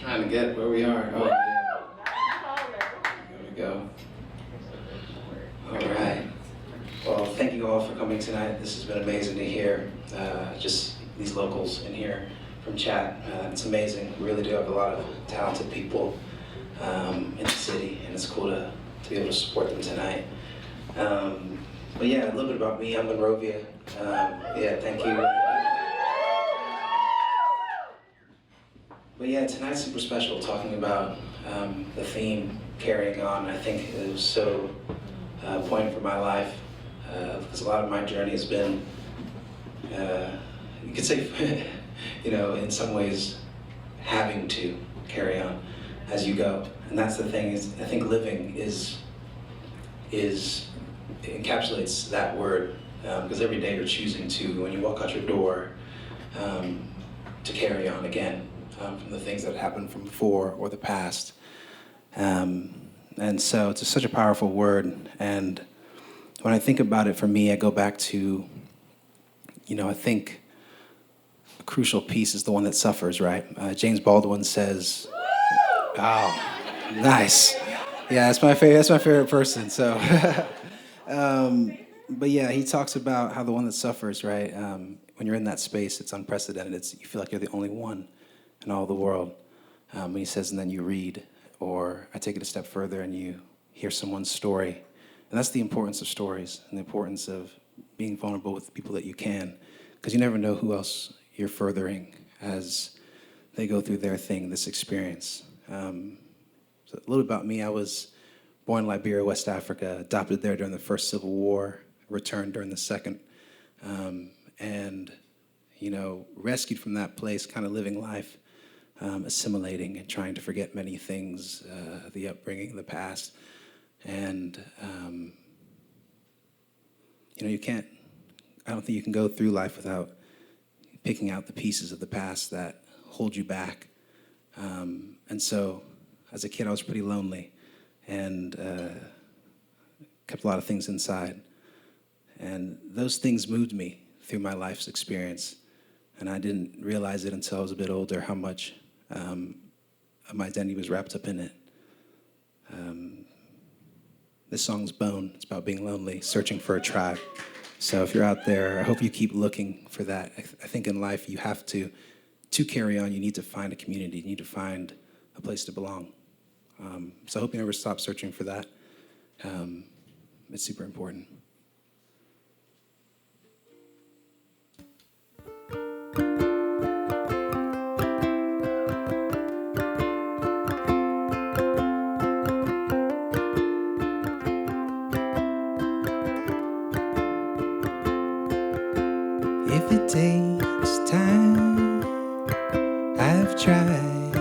trying to get where we are. Oh, yeah. There we go. All right. Well, thank you all for coming tonight. This has been amazing to hear. Just these locals in here from Chat. It's amazing. We really do have a lot of talented people in the city, and it's cool to be able to support them tonight. But yeah, a little bit about me. I'm in Rovîa. Yeah, thank you. But yeah, tonight's super special, talking about the theme, carrying on. I think it was so poignant for my life, because a lot of my journey has been, you could say, you know, in some ways, having to carry on as you go. And that's the thing, is I think living encapsulates that word, because every day you're choosing to, when you walk out your door, to carry on again. From the things that happened from before or the past. And so it's such a powerful word. And when I think about it, for me, I go back to, you know, I think a crucial piece is the one that suffers, right? James Baldwin says, oh, nice. Yeah, that's my favorite person. So, but yeah, he talks about how the one that suffers, right? When you're in that space, it's unprecedented. You feel like you're the only one in all the world. And he says, and then you read, or I take it a step further and you hear someone's story. And that's the importance of stories and the importance of being vulnerable with the people that you can, because you never know who else you're furthering as they go through their thing, this experience. So a little about me, I was born in Liberia, West Africa, adopted there during the first Civil War, returned during the second, and you know, rescued from that place, kind of living life, assimilating and trying to forget many things, the upbringing, the past. And, you know, I don't think you can go through life without picking out the pieces of the past that hold you back. And so, as a kid, I was pretty lonely and kept a lot of things inside. And those things moved me through my life's experience. And I didn't realize it until I was a bit older, how much my identity was wrapped up in it. This song's Bone. It's about being lonely, searching for a tribe. So if you're out there, I hope you keep looking for that. I think in life you have to carry on, you need to find a community. You need to find a place to belong. So I hope you never stop searching for that. It's super important. If it takes time, I've tried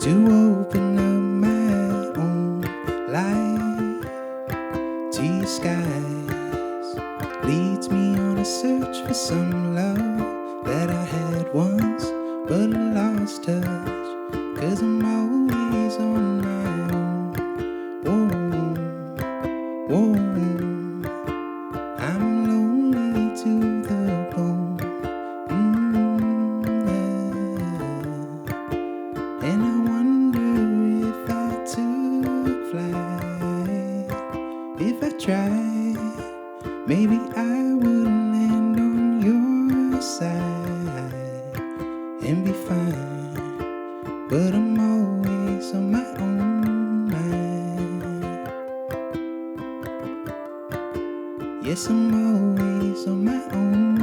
to open up my own life to your skies. Leads me on a search for some love that I had once, but lost touch, 'cause I'm always on my own. Whoa, whoa. I'm lonely to the bone, yeah. And I wonder if I took flight, if I tried, maybe I would land on your side and be fine. But I'm always on my own mind. Yes, I'm always on my own.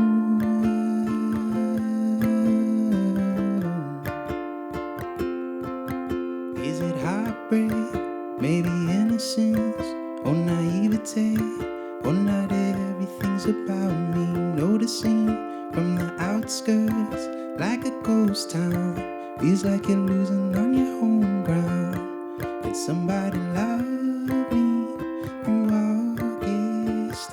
Is it heartbreak? Maybe innocence or naivete? Or not everything's about me. Noticing from the outskirts, like a ghost town. Feels like you're losing on your home ground. Did somebody love me through August?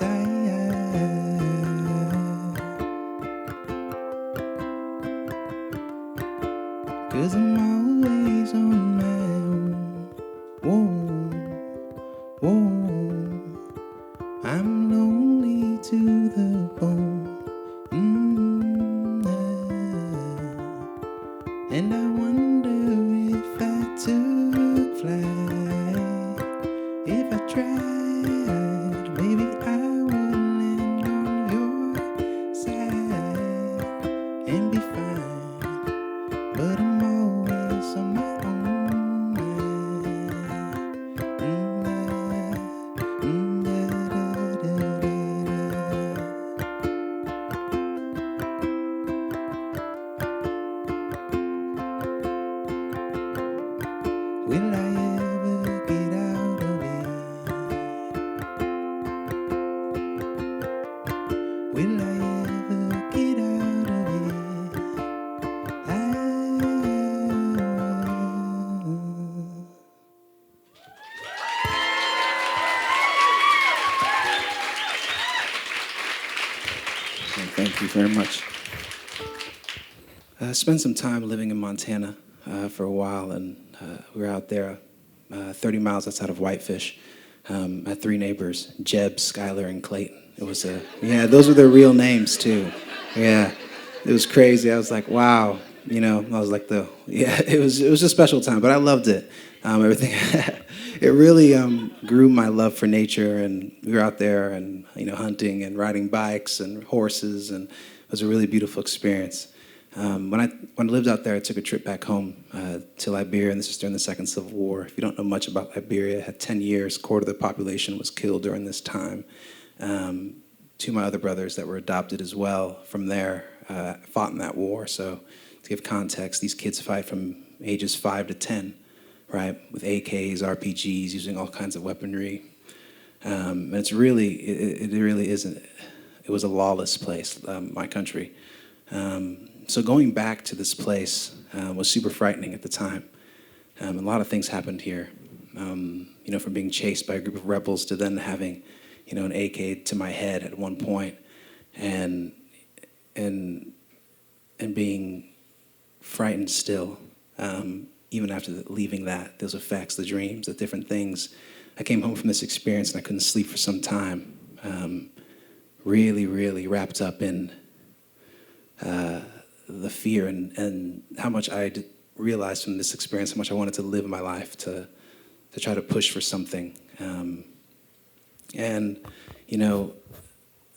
'Cause I'm always on my own. Whoa, whoa. I'm lonely to the bone. Yeah. And I wonder maybe I would land on your side and be fine, but I'm always on my own mind. Will I ever get out of it? Will I ever get out of it? Thank you very much. I spent some time living in Montana for a while, and we were out there 30 miles outside of Whitefish. I had 3 neighbors, Jeb, Skylar, and Clayton. It was yeah, those were their real names too. Yeah, it was crazy. I was like, wow, you know, I was like it was a special time, but I loved it. Everything, it really grew my love for nature, and we were out there and, you know, hunting and riding bikes and horses, and it was a really beautiful experience. When I lived out there, I took a trip back home to Liberia, and this was during the Second Civil War. If you don't know much about Liberia, it had 10 years, a quarter of the population was killed during this time. 2 of my other brothers that were adopted as well from there fought in that war. So to give context, these kids fight from ages 5 to 10, right, with AKs, RPGs, using all kinds of weaponry. And it's really, it really isn't, it was a lawless place, my country. So going back to this place was super frightening at the time. A lot of things happened here. You know, from being chased by a group of rebels to then having, you know, an AK to my head at one point, and being frightened still, even after leaving that, those effects, the dreams, the different things. I came home from this experience and I couldn't sleep for some time. Really, really wrapped up in the fear and how much I realized from this experience, how much I wanted to live my life, to try to push for something. And, you know,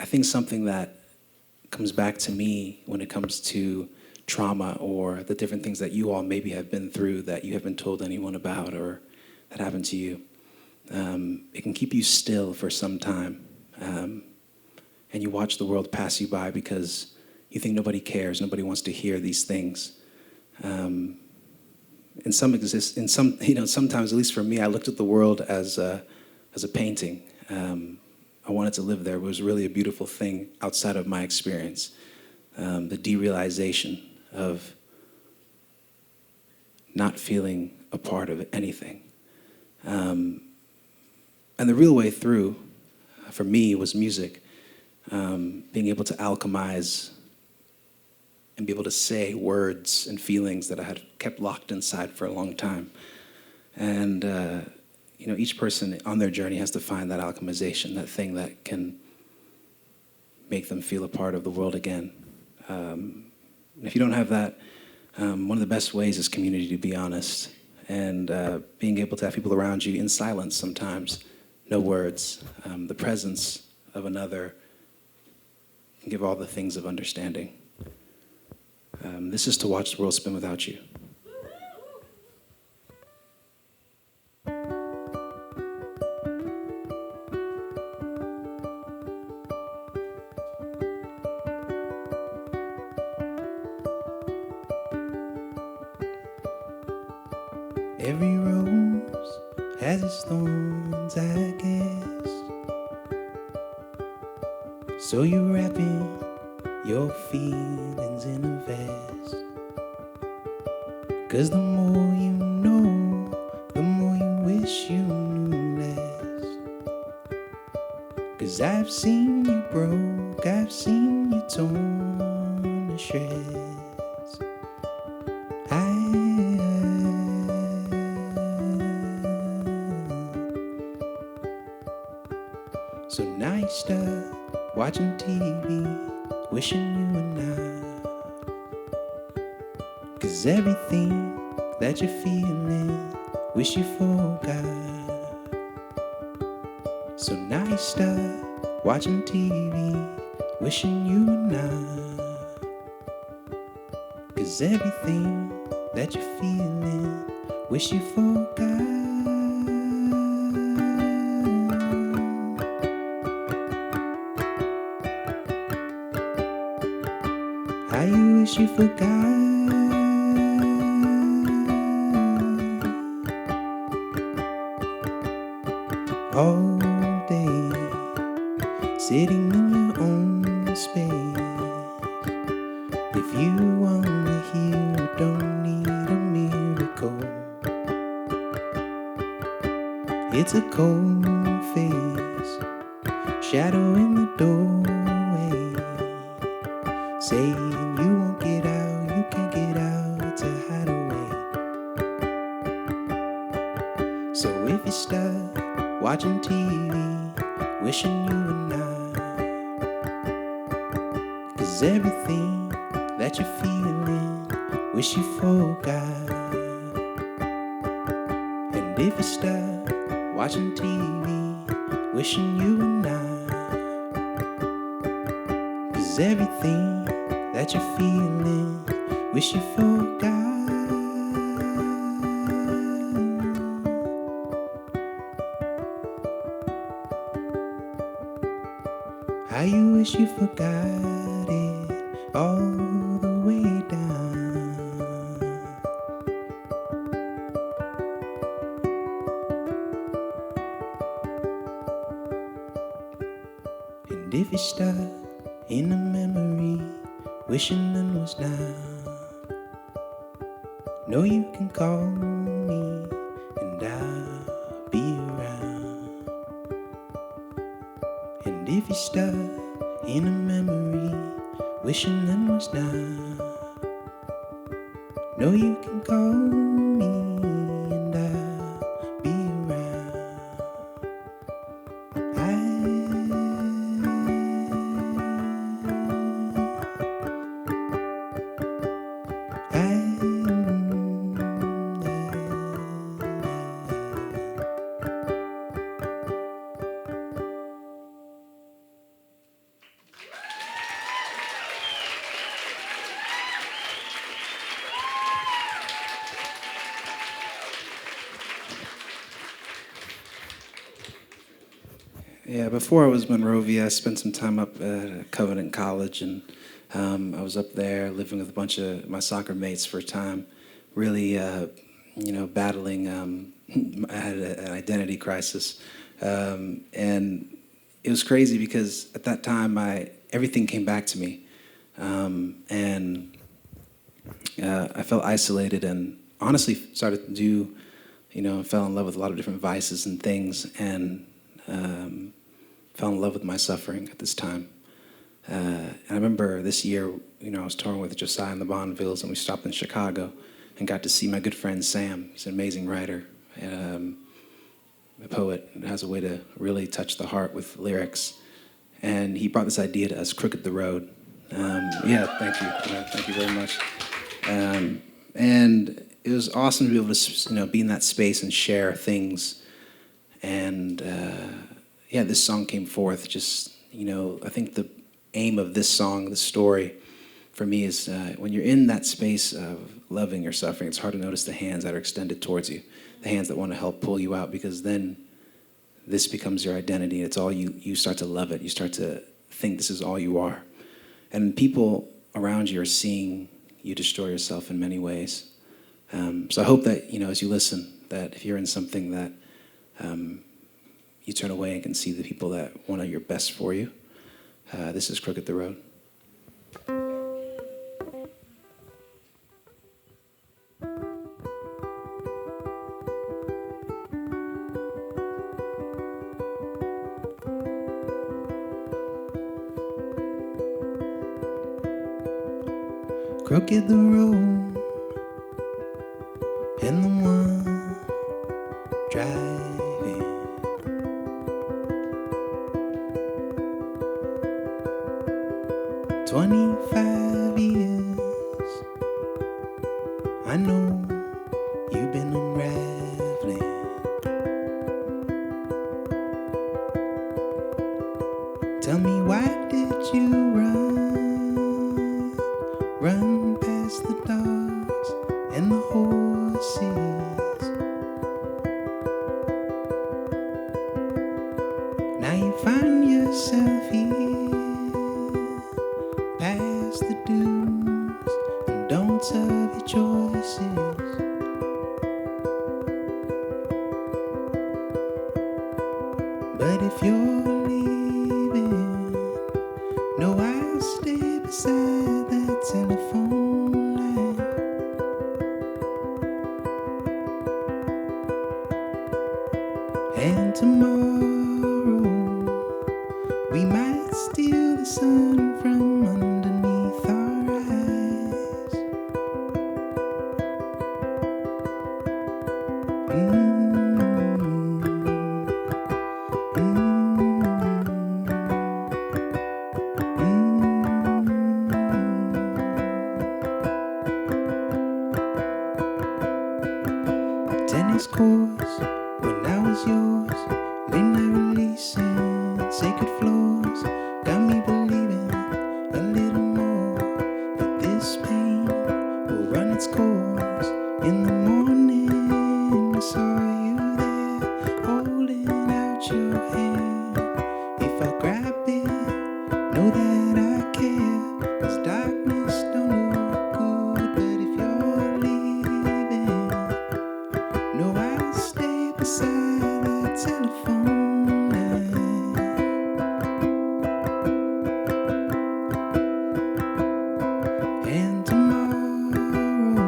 I think something that comes back to me when it comes to trauma or the different things that you all maybe have been through that you haven't told anyone about or that happened to you, it can keep you still for some time. And you watch the world pass you by because you think nobody cares, nobody wants to hear these things. In some, you know, sometimes, at least for me, I looked at the world as a painting. I wanted to live there. It was really a beautiful thing outside of my experience. The derealization of not feeling a part of anything. And the real way through, for me, was music. Being able to alchemize and be able to say words and feelings that I had kept locked inside for a long time. And, you know, each person on their journey has to find that alchemization, that thing that can make them feel a part of the world again. If you don't have that, one of the best ways is community, to be honest. And being able to have people around you in silence sometimes, no words. The presence of another can give all the things of understanding. This is to watch the world spin without you. Every rose has its thorns, I guess. So you're wrapping your feelings in a vest. 'Cause the more you know, the more you wish you knew less. 'Cause I've seen you broke, I've seen you torn to shreds. So now you start watching TV, wishing you were not. 'Cause everything that you're feeling, wish you forgot. So now you start watching TV, wishing you were not. 'Cause everything that you're feeling, wish you forgot. How you wish you forgot. All day, sitting in your own space. If you wanna heal, don't need a miracle. It's a cold face, shadow in the doorway, saying you won't get out, you can't get out to hide away. So if you start watching TV, wishing you were not, 'cause everything that you're feeling, wish you forgot. And if you start watching TV, wishing you were not, 'cause everything that you're feeling, wish you forgot. How you wish you forgot it all the way down. And if you stuck in a memory, wishing none was now, know you can call me and I'll be around. And if you stuck in a memory, wishing none was now, know you can call me and I'll be around. Yeah, before I was in Rovîa, I spent some time up at Covenant College, and I was up there living with a bunch of my soccer mates for a time, really, battling. I had an identity crisis, and it was crazy because at that time, everything came back to me, and I felt isolated, and honestly started to do, fell in love with a lot of different vices and things, and fell in love with my suffering at this time. And I remember this year, I was touring with Josiah and the Bonvilles, and we stopped in Chicago and got to see my good friend Sam. He's an amazing writer and a poet, and has a way to really touch the heart with lyrics. And he brought this idea to us, Crooked the Road. Yeah, thank you. Thank you very much. And it was awesome to be able to, be in that space and share things. And this song came forth. Just, I think the aim of this song, the story, for me is when you're in that space of loving your suffering, it's hard to notice the hands that are extended towards you, the hands that want to help pull you out, because then this becomes your identity. It's all you start to love it. You start to think this is all you are. And people around you are seeing you destroy yourself in many ways. So I hope that, as you listen, that if you're in something that you turn away and can see the people that want your best for you. This is Crooked the Road. Crooked the road, and the one driving. 25 years, I know you've been unraveling. Tell me, why did you run past the dogs and the horses? Now you find yourself here, past the do's and don'ts of your choices. But if you're leaving, no, I'll stay beside that telephone line. And tomorrow we might steal the sun from underneath our eyes. Tennis courts when I was yours, late night releasing sacred floors, got me believing a little more that this pain will run its course. In the morning I saw you there, holding out your hand. If I grab it, know that I care, 'cause darkness don't look good. But if you're leaving, no, I'll stay beside that telephone line. And tomorrow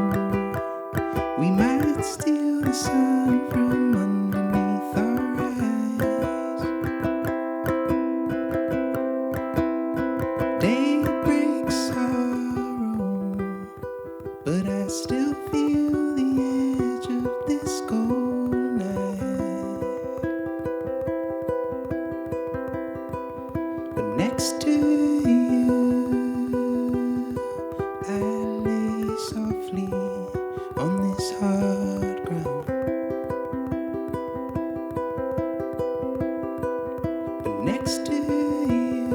we might steal the sun from underneath our eyes. Day breaks sorrow, but I still feel the edge of this cold night. But next to you, I lay softly on this hard ground. But next to you,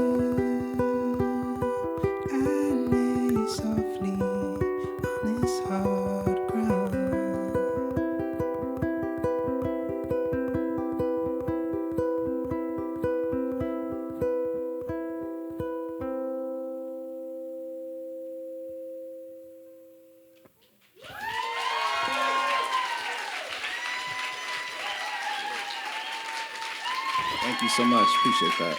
I lay softly on this hard ground. Thank you so much. Appreciate that.